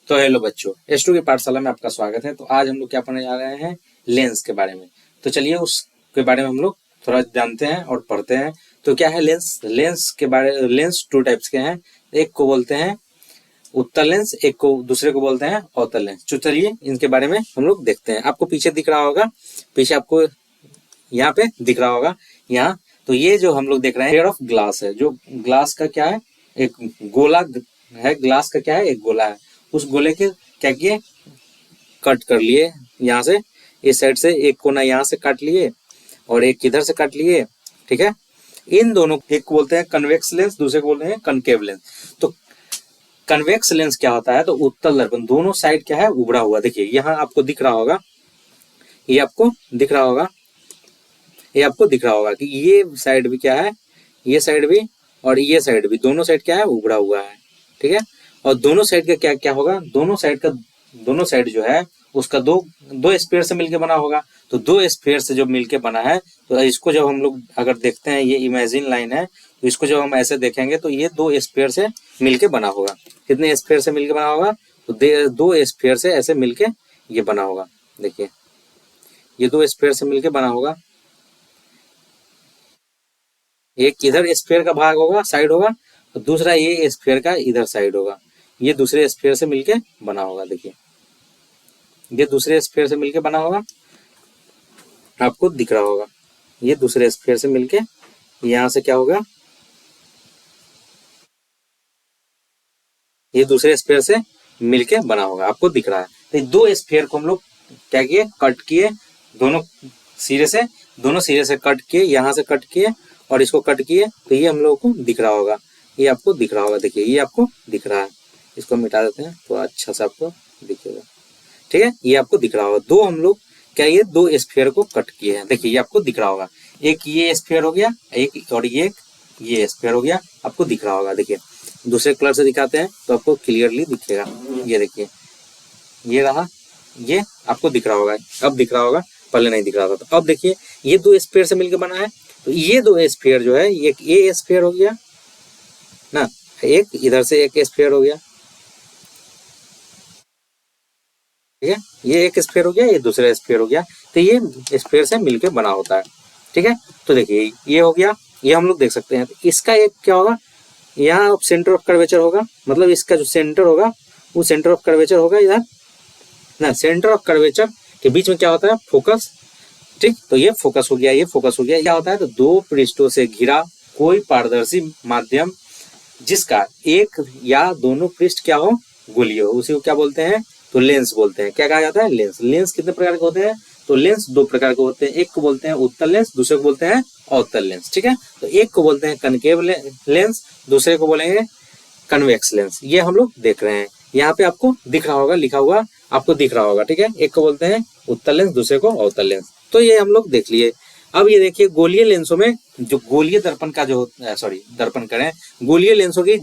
तो हेलो बच्चों, S2 की पाठशाला में आपका स्वागत है। तो आज हम लोग क्या पढ़ने जा रहे हैं, लेंस के बारे में। तो चलिए उसके बारे में हम लोग थोड़ा जानते हैं और पढ़ते हैं। तो क्या है लेंस? लेंस टू टाइप्स के हैं। एक को बोलते हैं उत्तल लेंस, एक को दूसरे को बोलते हैं अवतल लेंस। तो चलिए इनके बारे में हम लोग देखते हैं। आपको पीछे दिख रहा होगा, पीछे आपको यहाँ पे दिख रहा होगा यहाँ। तो ये जो हम लोग देख रहे हैं पेयर ऑफ ग्लास है। जो ग्लास का क्या है, एक गोला है। ग्लास का क्या है, एक गोला है। उस गोले के क्या किए, कट कर लिए यहाँ से, इस साइड से एक कोना यहाँ से काट लिए और एक इधर से काट लिए। ठीक है, इन दोनों एक को बोलते हैं कन्वेक्स लेंस, दूसरे को बोलते हैं कनकेव लेंस। तो कन्वेक्स लेंस क्या होता है, तो उत्तल दर्पण दोनों साइड क्या है, उभरा हुआ। देखिए यहाँ आपको दिख रहा होगा, ये आपको दिख रहा होगा, ये आपको दिख रहा होगा कि ये साइड भी क्या है, ये साइड भी और ये साइड भी, दोनों साइड क्या है, उभरा हुआ है। ठीक है, और दोनों साइड का क्या क्या होगा, दोनों साइड जो है उसका दो स्फीयर से मिलके बना होगा। तो दो स्फीयर से जो मिलके बना है, तो इसको जब हम लोग अगर देखते हैं, ये इमेजिन लाइन है, तो इसको जब हम ऐसे देखेंगे तो ये दो स्फीयर से मिलके बना होगा। कितने स्फीयर से मिलके बना होगा, तो दो स्फीयर से ऐसे मिलके ये बना होगा। देखिए ये दो स्फीयर से मिलके बना होगा। एक इधर स्फीयर का भाग होगा, साइड होगा, और दूसरा ये स्फीयर का इधर साइड होगा। ये दूसरे स्फीयर से मिलके बना होगा। देखिए ये दूसरे स्फीयर से मिलके बना होगा, आपको दिख रहा होगा। ये दूसरे स्फीयर से मिलके यहाँ से क्या होगा, ये दूसरे स्फीयर से मिलके बना होगा, आपको दिख रहा है। तो दो स्फीयर को हम लोग क्या किए, कट किए, दोनों सिरे से कट किए, यहाँ से कट किए और इसको कट किए। तो ये हम लोगों को दिख रहा होगा, ये आपको दिख रहा होगा। देखिए ये आपको दिख रहा है, इसको मिटा देते हैं तो अच्छा से आपको दिखेगा। ठीक है, ये आपको दिख रहा होगा। दो हम लोग क्या, ये दो स्फीयर को कट किए हैं। देखिए ये आपको दिख रहा होगा, एक ये स्फीयर हो गया, एक और ये स्फीयर हो गया, आपको दिख रहा होगा। देखिए दूसरे कलर से दिखाते हैं तो आपको क्लियरली दिखेगा। ये देखिए ये रहा, ये आपको दिख रहा होगा, अब दिख रहा होगा, पहले नहीं दिख रहा था। तो अब देखिए ये दो स्फीयर से मिलकर बना है। तो ये दो स्फीयर जो है, ये स्फीयर हो गया ना, एक इधर से एक स्फीयर हो गया। ठीक है, ये एक स्फीयर हो गया, ये दूसरा स्फीयर हो गया। तो ये स्फीयर से मिलकर बना होता है। ठीक है, तो देखिए ये हो गया, ये हम लोग देख सकते हैं। तो इसका एक क्या होगा, यहाँ सेंटर ऑफ कर्वेचर होगा, मतलब इसका जो सेंटर होगा वो सेंटर ऑफ कर्वेचर होगा इधर ना। सेंटर ऑफ कर्वेचर के बीच में क्या होता है, फोकस। ठीक, तो ये फोकस हो गया, ये फोकस हो गया। क्या होता है, तो दो पृष्ठों से घिरा कोई पारदर्शी माध्यम जिसका एक या दोनों पृष्ठ क्या हो, गोलीय हो, उसी को क्या बोलते हैं, तो लेंस बोलते हैं। क्या कहा जाता है, लेंस। लेंस कितने प्रकार के होते हैं, तो लेंस दो प्रकार के होते हैं। एक को बोलते हैं उत्तल लेंस, दूसरे को बोलते हैं अवतल लेंस। ठीक है, तो एक को बोलते हैं कनकेव लेंस, दूसरे को बोलेंगे कन्वेक्स लेंस। ये हम लोग देख रहे हैं, यहाँ पे आपको दिख रहा होगा, लिखा हुआ आपको दिख रहा होगा। ठीक है, एक को बोलते हैं उत्तल लेंस, दूसरे को अवतल लेंस। तो ये हम लोग देख लिए। अब ये देखिए गोलीय लेंसों में जो गोलीय दर्पण का जो दर्पण करें, गोलीय लेंसों की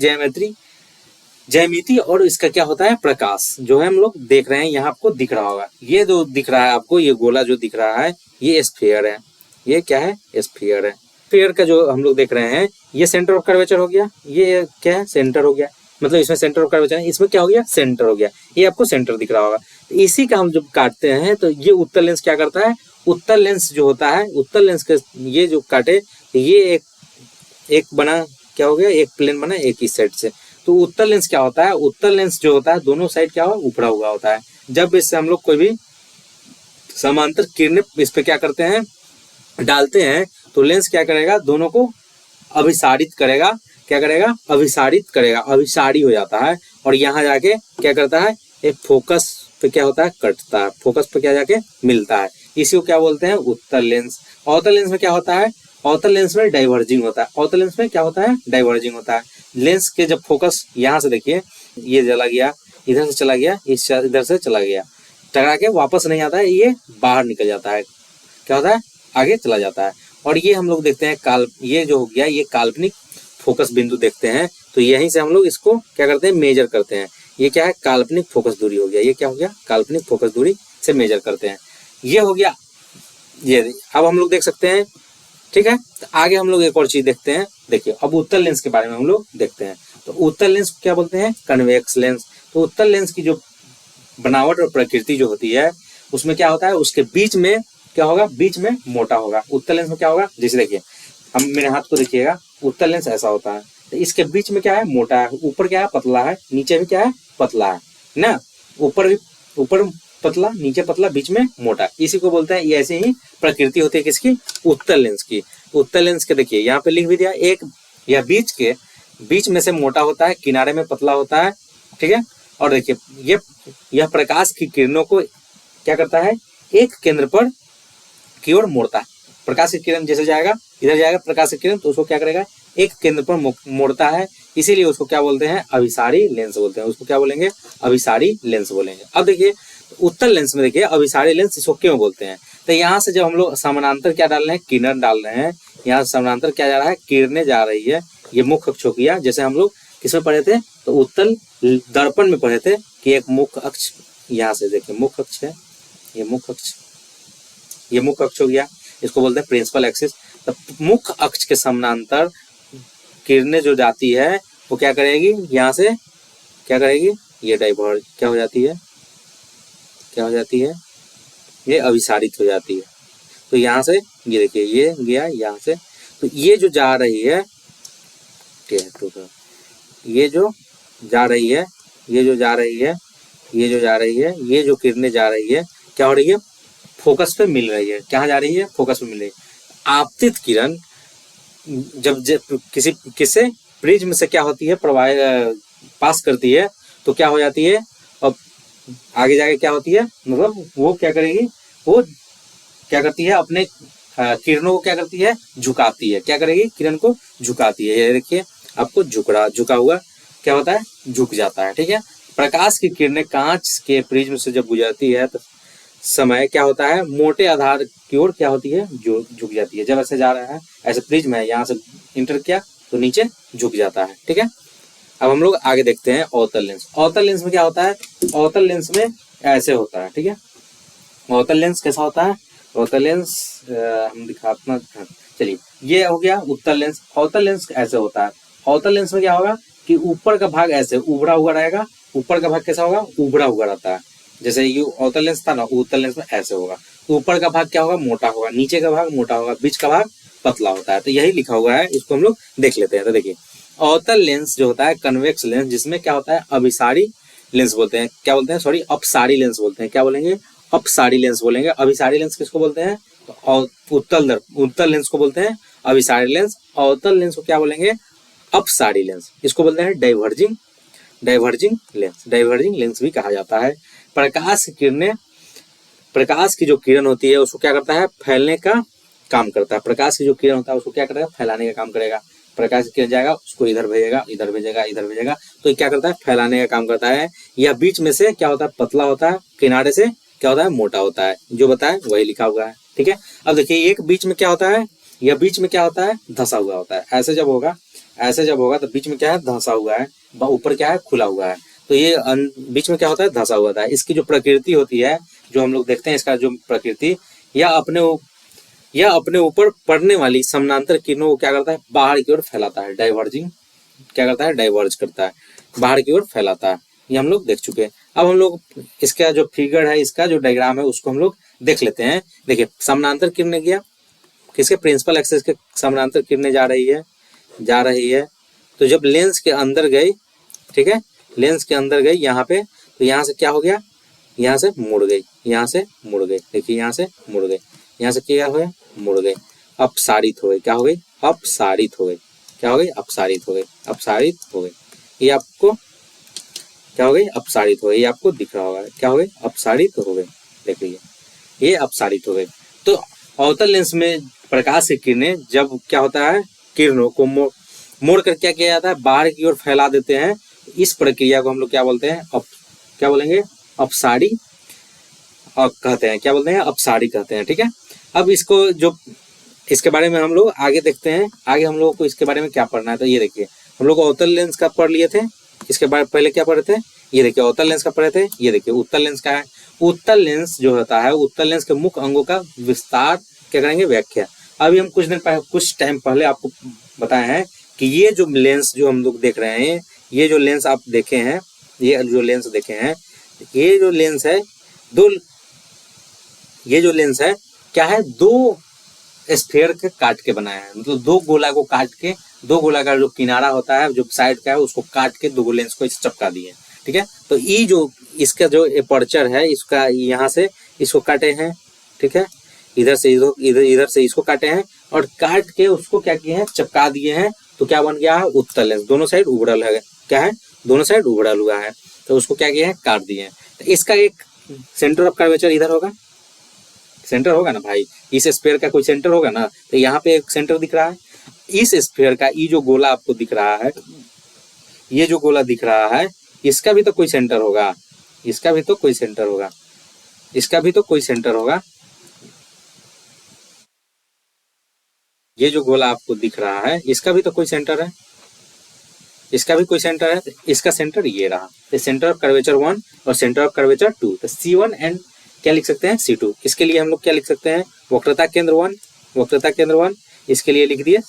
ज्यामिति और इसका क्या होता है, प्रकाश जो है हम लोग देख रहे हैं, यहाँ आपको दिख रहा होगा। ये जो दिख रहा है आपको, ये गोला जो दिख रहा है, ये स्फीयर है। ये क्या है, स्फीयर है। स्फीयर का जो हम लोग देख रहे हैं, ये सेंटर ऑफ कर्वेचर हो गया, ये क्या है, सेंटर हो गया, मतलब इसमें सेंटर ऑफ कर्वेचर है, इसमें क्या हो गया, सेंटर हो गया। ये आपको सेंटर दिख रहा होगा। तो इसी का हम जब काटते हैं तो ये उत्तल लेंस क्या करता है, उत्तल लेंस जो होता है, उत्तल लेंस के ये जो काटे, ये एक बना, क्या हो गया, एक प्लेन बना एक इस साइड से। तो उत्तल लेंस क्या होता है, उत्तल लेंस जो होता है दोनों साइड क्या हो, उभरा हुआ होता है। जब इससे हम लोग कोई भी समांतर किरणें इस पे क्या करते हैं, डालते हैं, तो लेंस क्या करेगा, दोनों को अभिसारित करेगा। क्या करेगा, अभिसारित करेगा, अभिसारी हो जाता है। और यहाँ जाके क्या करता है, एक फोकस पे क्या होता है, कटता है, फोकस पे क्या जाके मिलता है। इसी को क्या बोलते हैं, उत्तल लेंस। अवतल लेंस में क्या होता है, अवतल लेंस में डाइवर्जिंग होता है। अवतल लेंस में क्या होता है, डाइवर्जिंग होता है। लेंस के जब फोकस यहाँ से देखिए, ये चला गया, इधर से चला गया, इधर से चला गया, टकरा के वापस नहीं आता है, ये बाहर निकल जाता है, क्या होता है, आगे चला जाता है। और ये हम लोग देखते हैं ये जो हो गया, ये काल्पनिक फोकस बिंदु देखते हैं। तो यहीं से हम लोग इसको क्या करते हैं, मेजर करते हैं। ये क्या है, काल्पनिक फोकस दूरी हो गया। ये क्या हो गया, काल्पनिक फोकस दूरी से मेजर करते हैं। ये हो गया, ये अब हम लोग देख सकते हैं। ठीक है, तो आगे हम लोग एक और चीज देखते हैं। देखिए अब उत्तल लेंस के बारे में हम लोग देखते हैं। तो उत्तल लेंस क्या बोलते हैं, कन्वेक्स लेंस। तो उत्तल लेंस की जो बनावट और प्रकृति जो होती है उसमें क्या होता है, उसके बीच में क्या होगा, बीच में मोटा होगा। उत्तल लेंस में क्या होगा, जैसे देखिए हम मेरे हाथ को देखिएगा, उत्तल लेंस ऐसा होता है, तो इसके बीच में क्या है, मोटा है, ऊपर क्या है, पतला है, नीचे भी क्या है, पतला है ना, ऊपर भी, ऊपर पतला, नीचे पतला, बीच में मोटा, इसी को बोलते हैं। ये ऐसे ही प्रकृति होती है किसकी, उत्तल लेंस की। उत्तल लेंस के देखिए यहाँ पे लिख भी दिया, एक या बीच में से मोटा होता है, किनारे में पतला होता है, ठीक है। और देखिए यह प्रकाश की किरणों को क्या करता है, एक केंद्र पर की ओर मोड़ता है। प्रकाश की किरण जैसे जाएगा, इधर जाएगा प्रकाश की किरण, तो उसको क्या करेगा, एक केंद्र पर मोड़ता है, इसीलिए उसको क्या बोलते हैं, अभिसारी लेंस बोलते हैं। उसको क्या बोलेंगे, अभिसारी लेंस बोलेंगे। अब देखिए उत्तल लेंस में देखिए अभिसारी लेंस इसको क्यों बोलते हैं, तो यहाँ से जब हम लोग समानांतर क्या डाल रहे हैं, किरण डाल रहे हैं, यहाँ से समानांतर क्या जा रहा है, किरणें जा रही है, ये मुख्य अक्ष हो गया। जैसे हम लोग किसमें पढ़े थे, तो उत्तल दर्पण में पढ़े थे कि एक मुख्य अक्ष, यहाँ से देखिए मुख्य अक्ष है, ये मुख्य अक्ष, ये मुख्य अक्ष हो गया, इसको बोलते हैं प्रिंसिपल एक्सिस। तो मुख्य अक्ष के समानांतर किरणें जो जाती है वो क्या करेगी, यहाँ से क्या करेगी, ये डाइवर्ज क्या हो जाती है, क्या हो जाती है, ये अभिसारित हो जाती है। तो यहाँ से ये देखिए ये गया यहाँ से, तो ये जो जा रही है, तो ये जो जा रही है, ये जो जा रही है, ये जो जा रही है, ये जो किरणें जा रही है, क्या हो रही है, फोकस पे मिल रही है। कहाँ जा रही है, फोकस पे मिल रही है। आपतित किरण जब किससे, प्रिज्म से क्या होती है, प्रवाह पास करती है, तो क्या हो जाती है, अब आगे जाके क्या होती है, मतलब वो क्या करेगी, वो क्या करती है, अपने किरणों को क्या करती है, झुकाती है। क्या करेगी, किरण को झुकाती है। ये देखिए आपको झुका हुआ क्या होता है, झुक जाता है, ठीक है। प्रकाश की किरणें कांच के प्रिज्म से जब गुजरती है तो समय क्या होता है, मोटे आधार की ओर क्या होती है, जो झुक जाती है। जब ऐसे जा रहा है, ऐसे प्रिज्म है, यहाँ से इंटर किया तो नीचे झुक जाता है, ठीक है। अब हम लोग आगे देखते हैं अवतल लेंस। अवतल लेंस में क्या होता है, अवतल लेंस में ऐसे होता है, ठीक है। अवतल लेंस कैसा होता है, अवतल लेंस हम दिखाते हैं, चलिए ये हो गया उत्तल लेंस। अवतल लेंस ऐसे होता है, अवतल लेंस में क्या होगा कि ऊपर का भाग ऐसे उभरा हुआ रहेगा, ऊपर का भाग कैसा होगा, उभरा हुआ रहता है। जैसे ये अवतल लेंस था ना, उत्तल लेंस में ऐसे होगा, ऊपर का भाग क्या होगा, मोटा होगा, नीचे का भाग मोटा होगा, बीच का भाग पतला होता है। तो यही लिखा हुआ है, इसको हम लोग देख लेते हैं। तो देखिए अवतल लेंस जो होता है कन्वेक्स लेंस, जिसमें क्या होता है, अभिसारी लेंस बोलते हैं, क्या बोलते हैं, सॉरी अपसारी लेंस बोलते हैं। क्या बोलेंगे, अपसारी लेंस बोलेंगे। अभिसारी लेंस किसको बोलते हैं, तो उत्तल लेंस को बोलते हैं अभिसारी लेंस। अवतल लेंस को क्या बोलेंगे, अपसारी लेंस। इसको बोलते हैं डाइवर्जिंग लेंस, डाइवर्जिंग लेंस भी कहा जाता है। प्रकाश की किरणें, प्रकाश की जो किरण होती है उसको क्या करता है, फैलने का काम करता है। प्रकाश की जो किरण होता है उसको क्या करेगा, फैलाने का काम करेगा। प्रकाश की किरण जाएगा, उसको इधर भेजेगा, इधर भेजेगा, इधर भेजेगा, तो ये क्या करता है, फैलाने का काम करता है। या बीच में से क्या होता है, पतला होता है, किनारे से क्या होता है, मोटा होता है। जो बताया वही लिखा हुआ है, ठीक है। अब देखिए एक बीच में क्या होता है, या बीच में क्या होता है, धंसा हुआ होता है। ऐसे जब होगा तो बीच में क्या है, धंसा हुआ है, ऊपर क्या है, खुला हुआ है। तो ये बीच में क्या होता है, धंसा हुआ था। इसकी जो प्रकृति होती है, जो हम लोग देखते हैं, इसका जो प्रकृति, या अपने ऊपर पड़ने वाली समानांतर किरणों को क्या करता है, बाहर की ओर फैलाता है। डाइवर्जिंग क्या करता है, डाइवर्ज करता है, बाहर की ओर फैलाता है। ये हम लोग देख चुके हैं। अब हम लोग इसका जो फिगर है, इसका जो डायग्राम है, उसको हम लोग देख लेते हैं। देखिए समानांतर किरणें गया, किसके, प्रिंसिपल एक्सिस के समानांतर किरणें जा रही है। तो जब लेंस के अंदर गई, ठीक है, लेंस के अंदर गई यहाँ पे, तो यहाँ से क्या हो गया, यहाँ से मुड़ गई, यहाँ से मुड़ गई। देखिए यहाँ से मुड़ गई, यहाँ से क्या हो गया, मुड़ गई, अपसारित हो गई। क्या हो गई, अपसारित हो गई। क्या हो गई, अपसारित हो गई, अपसारित हो गई। ये आपको क्या हो गई, अपसारित हो गई। ये आपको दिख रहा होगा, क्या हो गई, अपसारित हो गई। देखिए ये अपसारित हो गई। तो अवतल लेंस में प्रकाश की किरणें जब क्या होता है, किरणों को मोड़ कर क्या किया जाता है, बाहर की ओर फैला देते हैं। इस प्रक्रिया को हम लोग क्या बोलते हैं, क्या बोलेंगे, अपसारी कहते हैं। क्या बोलते हैं, अपसारी कहते हैं, ठीक है। अब इसके बारे में हम लोग आगे देखते हैं, आगे हम लोगों को इसके बारे में क्या पढ़ना है। तो ये देखिए हम लोग अवतल लेंस का पढ़ लिए थे, इसके बारे पहले क्या पढ़े थे, ये देखिए अवतल लेंस का पढ़े थे। ये देखिए उत्तल लेंस का है। उत्तल लेंस जो होता है, उत्तल लेंस के मुख्य अंगों का विस्तार क्या करेंगे, व्याख्या। अभी हम कुछ टाइम पहले आपको बताए हैं कि ये जो लेंस जो हम लोग देख रहे हैं, ये जो लेंस आप देखे हैं, ये जो लेंस देखे हैं, ये जो लेंस है दो, ये जो लेंस है क्या है, दो स्फेयर के काट के बनाया है, मतलब दो गोला को काट के, दो गोला का जो किनारा होता है जो साइड का है उसको काट के दो लेंस को इसे चिपका दिए। ठीक है, तो ये जो इसका जो एपर्चर है इसका यहाँ से इसको काटे हैं। ठीक है, इधर से इधर इधर से इसको काटे हैं और काट के उसको क्या किए हैं, चिपका दिए हैं। तो क्या बन गया है, उत्तल लेंस, दोनों साइड उबड़ल है, क्या है, दोनों साइड उबड़ल हुआ है, तो उसको क्या किया है, काट दिए हैं। तो इसका एक सेंटर ऑफ कर्वेचर इधर होगा, सेंटर होगा ना भाई, इस स्फीयर का कोई सेंटर होगा ना, तो यहाँ पे एक सेंटर दिख रहा है। इस स्फीयर का ये जो गोला आपको दिख रहा है, ये जो गोला दिख रहा है इसका भी तो कोई सेंटर होगा, इसका भी तो कोई सेंटर होगा, इसका भी तो कोई सेंटर होगा। ये जो गोला आपको दिख रहा है इसका भी तो कोई सेंटर है, इसका भी कोई सेंटर है, तो इसका सेंटर ये रहा, तो सेंटर ऑफ कर्वेचर 1 और सेंटर ऑफ कर्वेचर 2, तो C1 एंड क्या लिख सकते हैं, C2। इसके लिए हम लोग क्या लिख सकते हैं, वक्रता केंद्र 1, वक्रता केंद्र 1, इसके लिए लिख दिए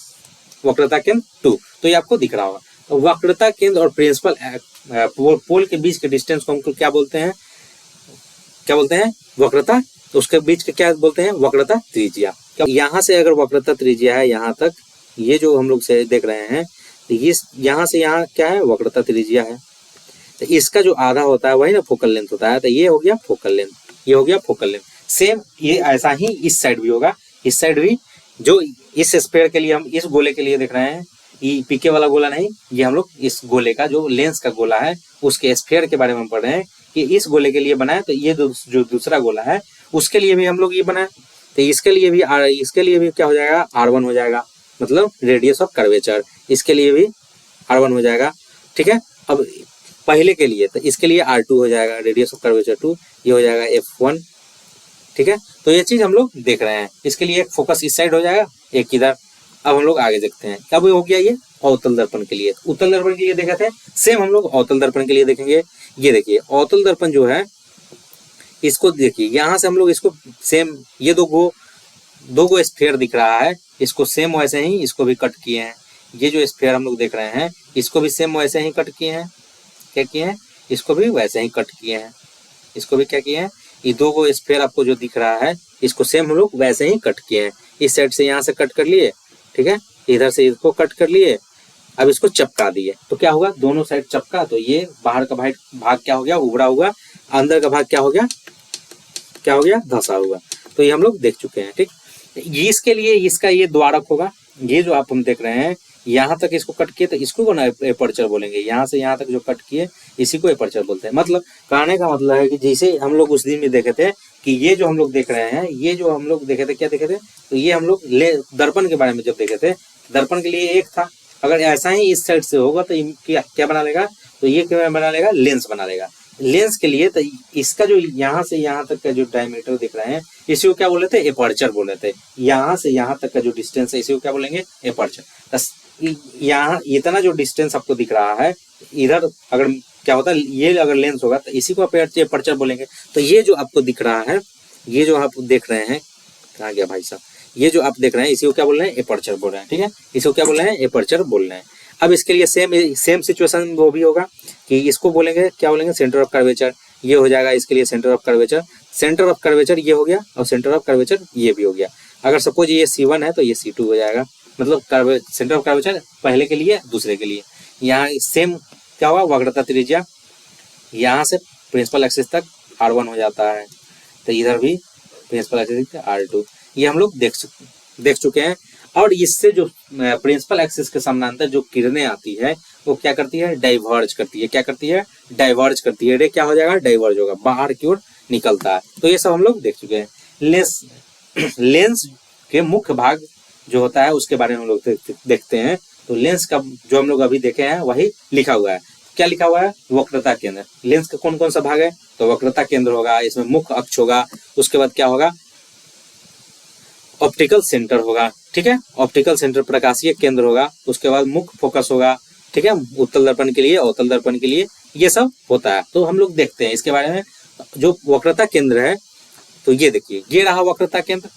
वक्रता केंद्र 2। तो ये आपको दिख रहा होगा। तो वक्रता केंद्र और प्रिंसिपल पोल के बीच के डिस्टेंस को हम क्या बोलते हैं, क्या बोलते हैं, वक्रता। तो उसके बीच के क्या बोलते हैं, वक्रता त्रिज्या। यहाँ से अगर वक्रता त्रिज्या है यहाँ तक, ये जो हम लोग से देख रहे हैं, तो इस यहाँ से यहाँ क्या है, वक्रता त्रिज्या है। तो इसका जो आधा होता है वही ना फोकल लेंथ होता है, तो ये हो गया फोकल लेंथ, ये हो गया फोकल लेंथ। सेम ये ऐसा ही इस साइड भी होगा, इस साइड भी जो इस स्फीयर के लिए हम इस गोले के लिए देख रहे हैं, ये पीके वाला गोला नहीं, ये हम लोग इस गोले का जो लेंस का गोला है उसके स्फीयर के बारे में पढ़ रहे हैं कि इस गोले के लिए बनाए। तो ये जो दूसरा गोला है उसके लिए भी हम लोग ये बनाए, तो इसके लिए भी क्या हो जाएगा, R1 हो जाएगा, मतलब रेडियस ऑफ कर्वेचर, इसके लिए भी R1 हो जाएगा। ठीक है, अब पहले के लिए तो इसके लिए R2 हो जाएगा, रेडियस ऑफ कर्वेचर 2, ये हो जाएगा F1। ठीक है, तो ये चीज हम लोग देख रहे हैं। इसके लिए एक फोकस इस साइड हो जाएगा, एक इधर। अब हम लोग आगे देखते हैं, अब हो गया ये अवतल दर्पण के लिए। उत्तल दर्पण के लिए देखा थे, सेम हम लोग अवतल दर्पण के लिए देखेंगे। ये देखिए अवतल दर्पण जो है, इसको देखिए यहाँ से हम लोग इसको सेम, ये दो गो स्फीयर दिख रहा है, इसको सेम वैसे ही इसको भी कट किए हैं। ये जो स्फीयर हम लोग देख रहे हैं इसको भी सेम वैसे ही कट किए हैं, क्या किए हैं, इसको भी वैसे ही कट किए हैं, इसको भी क्या किए हैं, ये दो गो स्फीयर आपको जो दिख रहा है इसको सेम हम लोग वैसे ही कट किए हैं। इस साइड से यहाँ से कट कर लिए, ठीक है, इधर से इसको कट कर लिए, अब इसको चपका दिए। तो क्या होगा, दोनों साइड चपका, तो ये बाहर का भाग क्या हो गया, उबड़ा हुआ, अंदर का भाग क्या हो गया, क्या हो गया, धंसा हुआ। तो ये हम लोग देख चुके हैं। ठीक, इसके लिए इसका ये द्वारक होगा, ये जो आप हम देख रहे हैं यहाँ तक इसको कट किए तो इसको ना एपर्चर बोलेंगे, यहाँ से यहाँ तक जो कट किए इसी को एपर्चर बोलते हैं। मतलब कहने का मतलब है कि जैसे हम लोग उस दिन में देखे थे कि ये जो हम लोग देख रहे हैं, ये जो हम लोग देखे थे, क्या देखे थे, तो ये हम लोग दर्पण के बारे में जब देखे थे, दर्पण के लिए एक था, अगर ऐसा ही इस साइड से होगा तो क्या बना लेगा, तो ये क्या बना लेगा, लेंस बना लेगा। लेंस के लिए तो इसका जो यहाँ से यहाँ तक का जो डायमीटर दिख रहे हैं इसी को क्या बोले थे, एपर्चर बोले थे। यहाँ से यहाँ तक का जो डिस्टेंस है इसी को क्या बोलेंगे, एपर्चर। यहाँ इतना जो डिस्टेंस आपको दिख रहा है, इधर अगर क्या होता है, ये अगर लेंस होगा तो इसी को एपर्चर बोलेंगे। तो ये जो आपको दिख रहा है, ये जो आप देख रहे हैं, कहाँ गया भाई साहब, ये जो आप देख रहे हैं इसी को क्या बोल रहे हैं, एपर्चर बोल रहे हैं। ठीक है, इसको क्या बोल रहे हैं, एपर्चर बोल रहे हैं। अब इसके लिए सेम सिचुएशन वो भी होगा कि इसको बोलेंगे, क्या बोलेंगे, सेंटर ऑफ कर्वेचर, ये हो जाएगा इसके लिए centre of curvature. Centre of curvature ये हो गया और सेंटर ऑफ कर्वेचर ये भी हो गया। अगर सपोज ये C1 है तो ये C2 हो जाएगा, मतलब सेंटर ऑफ कर्वेचर पहले के लिए दूसरे के लिए। यहाँ सेम क्या हुआ, वक्रता त्रिज्या, यहाँ से प्रिंसिपल एक्सिस तक R1 हो जाता है, तो इधर भी प्रिंसिपल एक्सिस R2। ये हम लोग देख चुके हैं। और इससे जो प्रिंसिपल एक्सिस के समानांतर जो किरणें आती है वो क्या करती है, डाइवर्ज करती है। क्या करती है, डाइवर्ज करती है। रे क्या हो जाएगा, डाइवर्ज होगा, बाहर की ओर निकलता है। तो ये सब हम लोग देख चुके हैं। लेंस के मुख्य भाग जो होता है उसके बारे में हम लोग देखते हैं। तो लेंस का जो हम लोग अभी देखे हैं वही लिखा हुआ है। क्या लिखा हुआ है, वक्रता केंद्र। लेंस का कौन कौन सा भाग है, तो वक्रता केंद्र होगा, इसमें मुख्य अक्ष होगा, उसके बाद क्या होगा, ऑप्टिकल सेंटर होगा। ठीक है, ऑप्टिकल सेंटर प्रकाशीय केंद्र होगा, उसके बाद मुख्य फोकस होगा। ठीक है, उत्तल दर्पण के लिए, अवतल दर्पण के लिए ये सब होता है। तो हम लोग देखते हैं इसके बारे में। जो वक्रता केंद्र है, तो ये देखिए, ये रहा वक्रता केंद्र,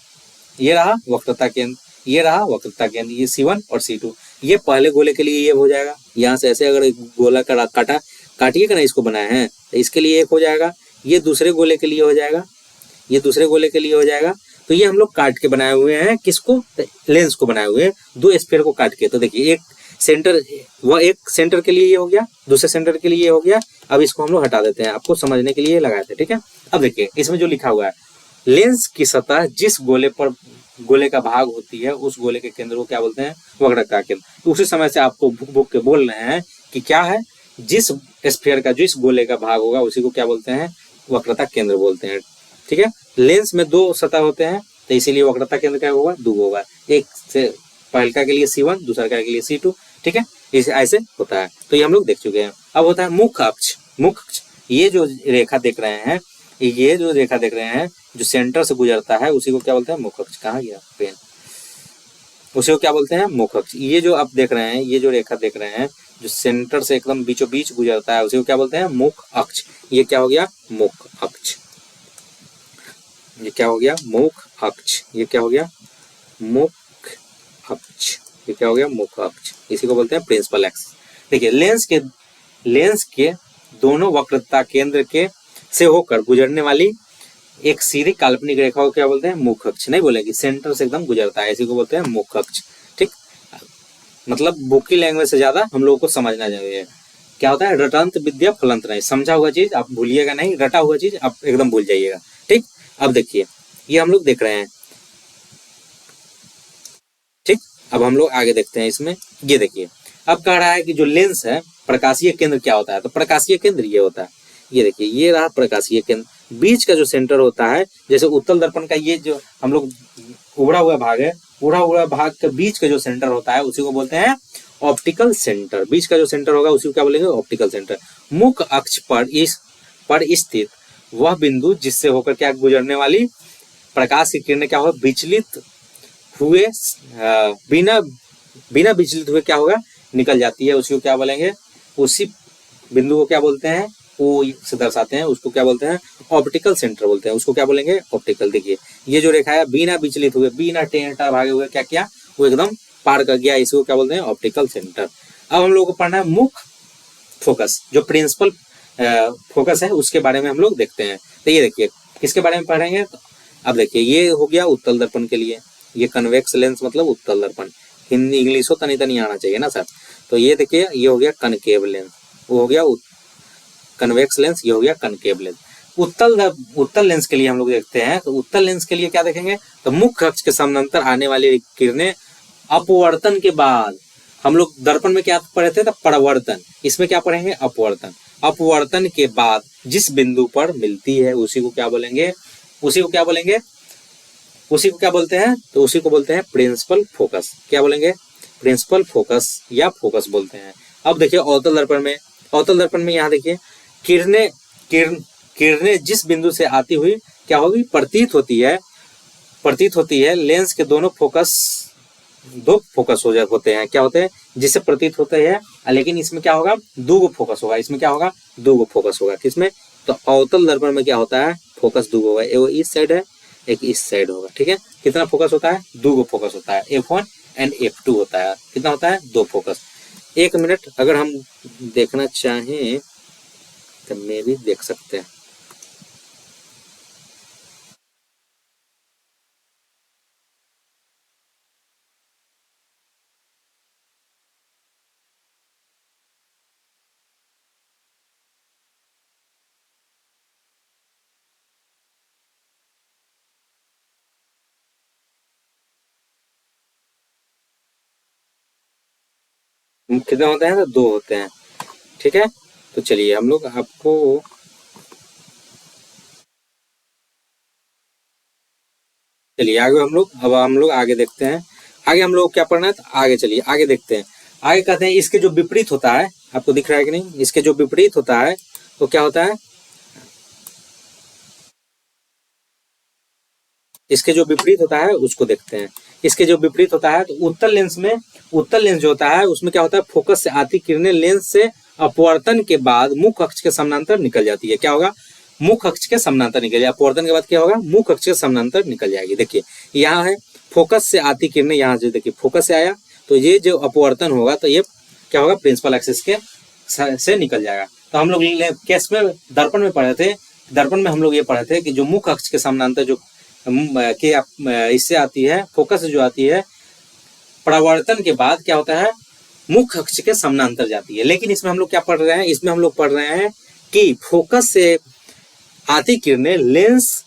ये रहा वक्रता केंद्र, ये रहा वक्रता केंद्र, ये C1 और C2। ये पहले गोले के लिए ये हो जाएगा, यहाँ से ऐसे अगर गोला काटिए ना, इसको बनाए हैं तो इसके लिए एक हो जाएगा। ये दूसरे गोले के लिए हो जाएगा, ये दूसरे गोले के लिए हो जाएगा। तो ये हम लोग काट के बनाए हुए हैं, किसको, लेंस को बनाए हुए हैं, दो स्फीयर को काट के। तो देखिए एक सेंटर, वह एक सेंटर के लिए ये हो गया, दूसरे सेंटर के लिए ये हो गया। अब इसको हम लोग हटा देते हैं, आपको समझने के लिए लगाए थे, ठीक है। अब देखिए इसमें जो लिखा हुआ है, लेंस की सतह जिस गोले पर गोले का भाग होती है उस गोले के केंद्र को क्या बोलते हैं, वक्रता केंद्र। तो उसी समय से आपको भूक भूक के बोल रहे हैं कि क्या है, जिस स्फीयर का जिस गोले का भाग होगा उसी को क्या बोलते हैं, वक्रता केंद्र बोलते हैं, ठीक है। लेंस में दो सतह होते हैं तो इसीलिए वक्रता केंद्र क्या होगा, दो होगा। एक से पहलका के लिए C1, दूसरा के लिए C2, ठीक है। इसे ऐसे होता है। तो ये हम लोग देख चुके हैं। अब होता है मुख्य अक्ष। मुख्य अक्ष, ये जो रेखा देख रहे हैं, ये जो रेखा देख रहे हैं जो सेंटर से गुजरता है उसी को क्या बोलते हैं, मुख्य अक्ष। कहाँ गया पेन, उसी को क्या बोलते हैं, मुख्य अक्ष। ये जो आप देख रहे हैं, ये जो रेखा देख रहे हैं जो सेंटर से एकदम बीचों बीच गुजरता है उसी को क्या बोलते हैं, मुख्य अक्ष। ये क्या हो गया, मुख्य अक्ष। ये क्या हो गया, मुख्य अक्ष। ये क्या हो गया, मुख्य अक्ष। ये क्या हो गया, मुख्य अक्ष। इसी को बोलते हैं प्रिंसिपल एक्सिस। देखिए लेंस के दोनों वक्रता केंद्र के से होकर गुजरने वाली एक सीधी काल्पनिक रेखा को क्या बोलते हैं, मुख्य अक्ष। नहीं बोलेंगे, सेंटर से एकदम गुजरता है, इसी को बोलते हैं मुख्य अक्ष, ठीक। मतलब बुक की लैंग्वेज से ज्यादा हम लोगों को समझना चाहिए। क्या होता है, रटंत विद्या फलंत नहीं। समझा हुआ चीज आप भूलिएगा नहीं, रटा हुआ चीज आप एकदम भूल जाइएगा, ठीक। अब देखिए ये हम लोग देख रहे हैं, ठीक। अब हम लोग आगे देखते हैं इसमें। ये देखिए अब कह रहा है कि जो लेंस है, प्रकाशीय केंद्र क्या होता है, तो प्रकाशीय केंद्र ये होता है। ये देखिए ये रहा प्रकाशीय केंद्र। बीच का जो सेंटर होता है, जैसे उत्तल दर्पण का ये जो हम लोग उभरा हुआ भाग है, उभरा हुआ भाग के बीच का जो सेंटर होता है उसी को बोलते हैं ऑप्टिकल सेंटर। बीच का जो सेंटर होगा उसी को क्या बोलेंगे, ऑप्टिकल सेंटर। मुख्य अक्ष पर स्थित वह बिंदु जिससे होकर क्या गुजरने वाली प्रकाश की किरणें क्या हो, विचलित हुए बिना विचलित हुए क्या होगा, निकल जाती है, उसी को क्या बोलेंगे, उसी बिंदु को क्या बोलते हैं, ओ से दर्शाते हैं, उसको क्या बोलते हैं, ऑप्टिकल सेंटर बोलते हैं, उसको क्या बोलेंगे, ऑप्टिकल। देखिए ये जो रेखा है बिना विचलित हुए, बिना टेढ़ा भागे हुए क्या किया, वो एकदम पार कर गया, इसको क्या बोलते हैं, ऑप्टिकल सेंटर। अब हम लोग को पढ़ना है मुख्य फोकस, जो प्रिंसिपल फोकस है उसके बारे में हम लोग देखते हैं। तो ये देखिए किसके बारे में पढ़ेंगे, अब देखिए ये हो गया उत्तल दर्पण के लिए, ये कन्वेक्स लेंस मतलब उत्तल दर्पण। हिंदी इंग्लिश हो तनी तनी आना चाहिए ना सर। तो ये देखिए ये हो गया कनकेव लेंस, वो हो गया कन्वेक्स लेंस, ये हो गया कनकेव लेंस। उत्तल लेंस के लिए हम लोग देखते हैं, तो उत्तल लेंस के लिए क्या देखेंगे, तो मुख्य अक्ष के समानांतर आने वाली किरणें अपवर्तन के बाद, हम लोग दर्पण में क्या पढ़े थे, तो परावर्तन, इसमें क्या पढ़ेंगे, अपवर्तन। अपवर्तन के बाद जिस बिंदु पर मिलती है उसी को क्या बोलेंगे, उसी को क्या बोलेंगे, उसी को क्या बोलते हैं, तो उसी को बोलते हैं प्रिंसिपल फोकस। क्या बोलेंगे, प्रिंसिपल फोकस या फोकस बोलते हैं। अब देखिए अवतल दर्पण में यहाँ देखिए किरणें जिस बिंदु से आती हुई क्या होगी, प्रतीत होती है लेंस के दो फोकस होते हैं, क्या होते हैं, जिससे प्रतीत होते हैं, लेकिन इसमें क्या होगा, दो फोकस होगा, इसमें क्या होगा, दो फोकस होगा, किसमें, तो अवतल दर्पण में क्या होता है, फोकस दो होगा, एक इस साइड है एक इस साइड होगा, ठीक है। कितना फोकस होता है, दो फोकस होता है, F1 एंड F2 होता है। कितना होता है, दो फोकस। एक मिनट अगर हम देखना चाहें तो मैं भी देख सकते हैं। कितने होते हैं, तो दो होते हैं, ठीक है। तो चलिए हम लोग आपको चलिए आगे हम लोग आगे देखते हैं। आगे हम लोग क्या पढ़ना है, तो आगे चलिए आगे देखते हैं। आगे कहते हैं इसके जो विपरीत होता है, आपको दिख रहा है कि नहीं, इसके जो विपरीत होता है तो क्या होता है, इसके जो विपरीत होता है उसको देखते हैं। इसके जो विपरीत होता है, तो उत्तल लेंस जो होता है उसमें क्या होता है, फोकस से आती किरणें लेंस से अपवर्तन के बाद मुख्य अक्ष के समानांतर निकल जाती है। क्या होगा, मुख्य अक्ष के समानांतर निकल जाएगी। अपवर्तन के बाद क्या होगा, मुख्य अक्ष के समानांतर निकल जाएगी। देखिए यहाँ है फोकस से आती किरणें, यहाँ से देखिए फोकस से आया तो ये जो अपवर्तन होगा तो ये क्या होगा, प्रिंसिपल एक्सिस के से निकल जाएगा। तो हम लोग केस में दर्पण में पढ़े थे दर्पण में हम लोग ये पढ़े थे कि जो मुख्य अक्ष के समानांतर जो इससे आती है, फोकस जो आती है, परावर्तन के बाद क्या होता है, मुख्य अक्ष के समानांतर जाती है। लेकिन इसमें हम लोग क्या पढ़ रहे हैं, इसमें हम लोग पढ़ रहे हैं कि फोकस से आती किरणें लेंस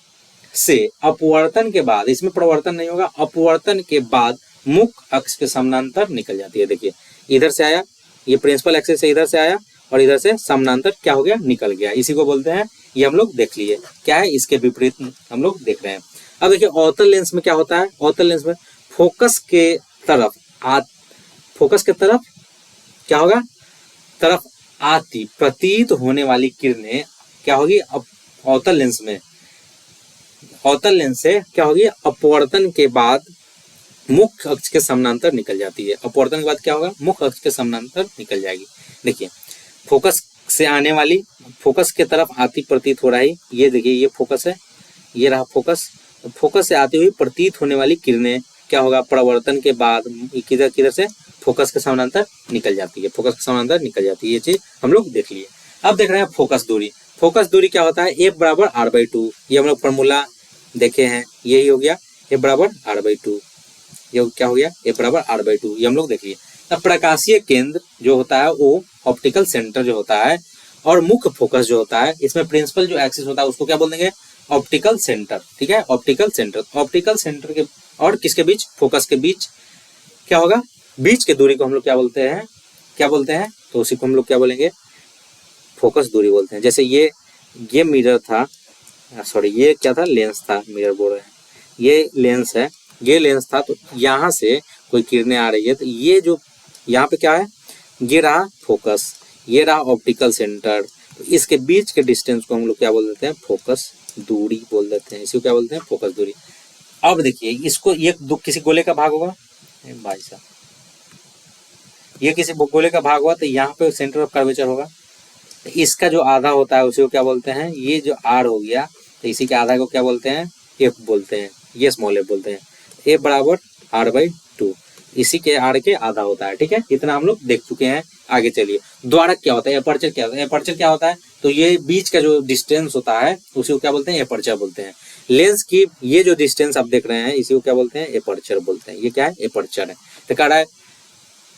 से अपवर्तन के बाद, इसमें परावर्तन नहीं होगा, अपवर्तन के बाद मुख्य अक्ष के समानांतर निकल जाती है। देखिए इधर से आया, ये प्रिंसिपल एक्सिस से इधर से आया और इधर से समानांतर क्या हो गया, निकल गया। इसी को बोलते हैं, ये हम लोग देख लिए क्या है, इसके विपरीत हम लोग देख रहे हैं। अब देखिए अवतल लेंस में क्या होता है, अवतल लेंस में फोकस के तरफ क्या होगा, तरफ आती प्रतीत होने वाली किरणें क्या होगी, अवतल लेंस में, अवतल लेंस से क्या होगी, अपवर्तन के बाद मुख्य अक्ष के समानांतर निकल जाती है। अपवर्तन के बाद क्या होगा, मुख्य अक्ष के समानांतर निकल जाएगी। देखिए फोकस से आने वाली, फोकस के तरफ आती प्रतीत हो रहा है, ये देखिए ये फोकस है, ये रहा फोकस, फोकस से आती हुई प्रतीत होने वाली किरणें क्या होगा, परावर्तन के बाद किधर किधर से, फोकस के समानांतर निकल जाती है, फोकस के समानांतर निकल जाती है। ये चीज हम लोग देख लिए। अब देख रहे हैं फोकस दूरी। फोकस दूरी क्या होता है, ए बराबर r/2, ये हम लोग फॉर्मूला देखे हैं, यही हो गया ए बराबर r/2, ये क्या हो गया, ए बराबर r/2, ये हम लोग देख लिए। अब प्रकाशीय केंद्र जो होता है वो ऑप्टिकल सेंटर जो होता है, और मुख्य फोकस जो होता है, इसमें प्रिंसिपल जो एक्सिस होता है उसको क्या बोल देंगे, ऑप्टिकल सेंटर। ठीक है, ऑप्टिकल सेंटर, ऑप्टिकल सेंटर के और किसके बीच, फोकस के बीच क्या होगा, बीच के दूरी को हम लोग क्या बोलते हैं, तो उसी को हम लोग क्या बोलेंगे, फोकस दूरी बोलते हैं। जैसे ये मिरर था, सॉरी ये क्या था, लेंस था, मिरर बोल रहे हैं, ये लेंस है, ये लेंस था, तो यहाँ से कोई किरणें आ रही है, तो ये जो यहाँ पे क्या है, ये रहा फोकस, ये रहा ऑप्टिकल सेंटर, तो इसके बीच के डिस्टेंस को हम लोग क्या बोल देते हैं, फोकस दूरी बोल देते हैं, इसको क्या बोलते हैं, फोकस दूरी। अब देखिए इसको, ये किसी गोले का भाग होगा भाई साहब, ये किसी गोले का भाग हुआ, तो यहाँ पे सेंटर ऑफ कर्वेचर होगा, इसका जो आधा होता है उसी को क्या बोलते हैं, ये जो आर हो गया, तो इसी के आधा को क्या बोलते हैं, एफ बोलते हैं, ये स्मॉल एफ बोलते हैं, ए बराबर r/2, इसी के आर के आधा होता है। ठीक है, इतना हम लोग देख चुके हैं। आगे चलिए, द्वारक क्या होता है, एपर्चर क्या होता है, एपर्चर क्या होता है, तो ये बीच का जो डिस्टेंस होता है उसी को क्या बोलते हैं, एपर्चर बोलते हैं। लेंस की ये जो डिस्टेंस आप देख रहे हैं इसी को क्या बोलते हैं, एपर्चर बोलते हैं। ये क्या है, एपर्चर है। तो कह रहा है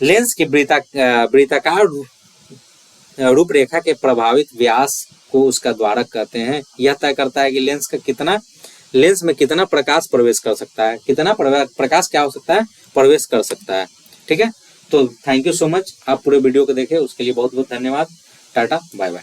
लेंस की वृत्ताकार रूपरेखा के प्रभावित व्यास को उसका द्वारक कहते हैं। यह तय करता है कि लेंस में कितना प्रकाश प्रवेश कर सकता है, कितना प्रकाश क्या हो सकता है, प्रवेश कर सकता है। ठीक है, तो थैंक यू सो मच, आप पूरे वीडियो को देखें उसके लिए बहुत बहुत धन्यवाद। Tata bye bye.